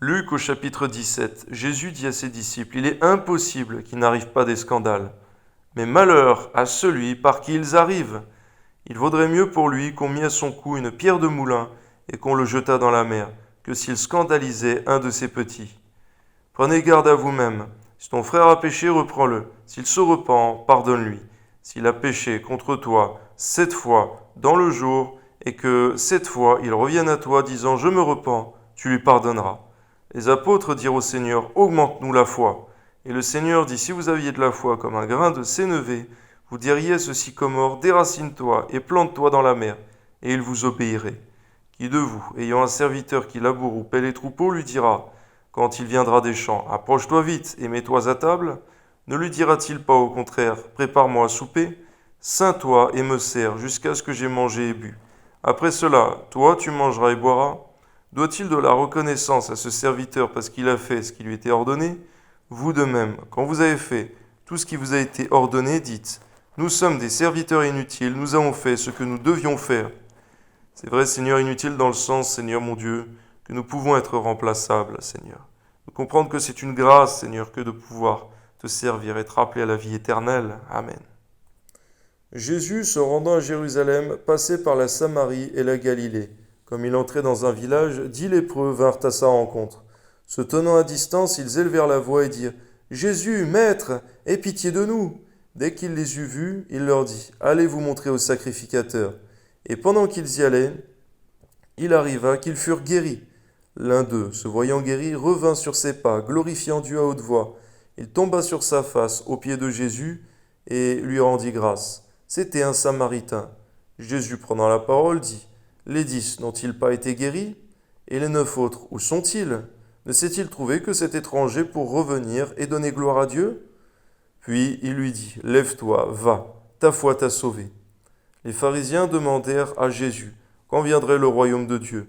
Luc au chapitre 17, Jésus dit à ses disciples, « Il est impossible qu'il n'arrive pas des scandales, mais malheur à celui par qui ils arrivent. Il vaudrait mieux pour lui qu'on mît à son cou une pierre de moulin et qu'on le jetât dans la mer, que s'il scandalisait un de ses petits. Prenez garde à vous-même. Si ton frère a péché, reprends-le. S'il se repent, pardonne-lui. S'il a péché contre toi 7 fois dans le jour, et que 7 fois il revienne à toi disant « Je me repens », tu lui pardonneras. Les apôtres dirent au Seigneur « Augmente-nous la foi ». Et le Seigneur dit « Si vous aviez de la foi comme un grain de sénévé, vous diriez à ce sycomore « Déracine-toi et plante-toi dans la mer », et il vous obéirait. Qui de vous, ayant un serviteur qui laboure ou paie les troupeaux, lui dira « Quand il viendra des champs, approche-toi vite et mets-toi à table » Ne lui dira-t-il pas au contraire « Prépare-moi à souper » Ceins-toi et me sers jusqu'à ce que j'ai mangé et bu. Après cela, toi tu mangeras et boiras. Doit-il de la reconnaissance à ce serviteur parce qu'il a fait ce qui lui était ordonné? Vous de même, quand vous avez fait tout ce qui vous a été ordonné, dites « Nous sommes des serviteurs inutiles, nous avons fait ce que nous devions faire. » C'est vrai, Seigneur, inutile dans le sens, Seigneur mon Dieu, que nous pouvons être remplaçables, Seigneur. De comprendre que c'est une grâce, Seigneur, que de pouvoir te servir, être appelé à la vie éternelle. Amen. Jésus, se rendant à Jérusalem, passait par la Samarie et la Galilée. Comme il entrait dans un village, 10 lépreux vinrent à sa rencontre. Se tenant à distance, ils élevèrent la voix et dirent « Jésus, Maître, aie pitié de nous !» Dès qu'il les eut vus, il leur dit « Allez vous montrer au sacrificateur. » Et pendant qu'ils y allaient, il arriva qu'ils furent guéris. L'un d'eux, se voyant guéri, revint sur ses pas, glorifiant Dieu à haute voix. Il tomba sur sa face aux pieds de Jésus et lui rendit grâce. C'était un Samaritain. Jésus, prenant la parole, dit « Les 10 n'ont-ils pas été guéris? Et les 9 autres, où sont-ils? Ne s'est-il trouvé que cet étranger pour revenir et donner gloire à Dieu ?» Puis il lui dit « Lève-toi, va, ta foi t'a sauvé. » Les pharisiens demandèrent à Jésus « Quand viendrait le royaume de Dieu ?»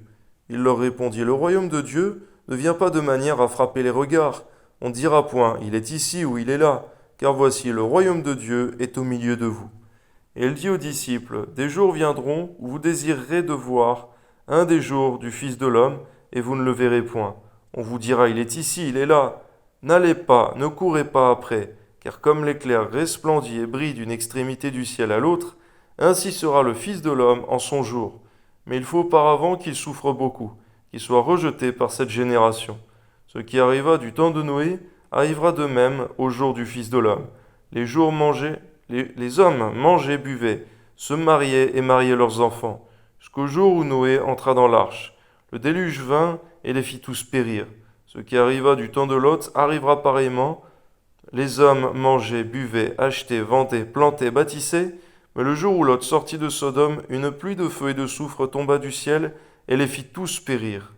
Il leur répondit « Le royaume de Dieu ne vient pas de manière à frapper les regards. On ne dira point « Il est ici ou il est là », car voici, le royaume de Dieu est au milieu de vous. Et il dit aux disciples, « Des jours viendront où vous désirerez de voir un des jours du Fils de l'homme, et vous ne le verrez point. On vous dira, il est ici, il est là. N'allez pas, ne courez pas après, car comme l'éclair resplendit et brille d'une extrémité du ciel à l'autre, ainsi sera le Fils de l'homme en son jour. Mais il faut auparavant qu'il souffre beaucoup, qu'il soit rejeté par cette génération. Ce qui arriva du temps de Noé arrivera de même au jour du Fils de l'homme. Les hommes mangeaient, buvaient, se mariaient et mariaient leurs enfants, jusqu'au jour où Noé entra dans l'arche. Le déluge vint et les fit tous périr. Ce qui arriva du temps de Lot arrivera pareillement. Les hommes mangeaient, buvaient, achetaient, vendaient, plantaient, bâtissaient, mais le jour où Lot sortit de Sodome, une pluie de feu et de soufre tomba du ciel et les fit tous périr.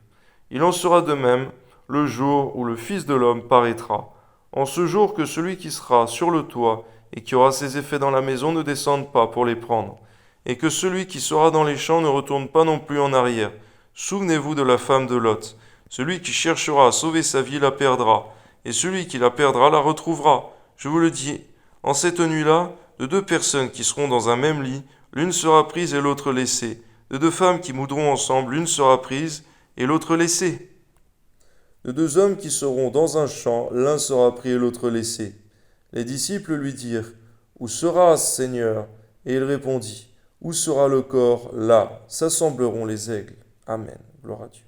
Il en sera de même le jour où le Fils de l'homme paraîtra. En ce jour que celui qui sera sur le toit et qui aura ses effets dans la maison ne descende pas pour les prendre, et que celui qui sera dans les champs ne retourne pas non plus en arrière. Souvenez-vous de la femme de Lot. Celui qui cherchera à sauver sa vie la perdra, et celui qui la perdra la retrouvera. Je vous le dis, en cette nuit-là, de 2 personnes qui seront dans un même lit, l'une sera prise et l'autre laissée. De 2 femmes qui moudront ensemble, l'une sera prise et l'autre laissée. De 2 hommes qui seront dans un champ, l'un sera pris et l'autre laissé. Les disciples lui dirent « Où sera-ce, Seigneur ?» Et il répondit « Où sera le corps, là s'assembleront les aigles. » Amen. Gloire à Dieu.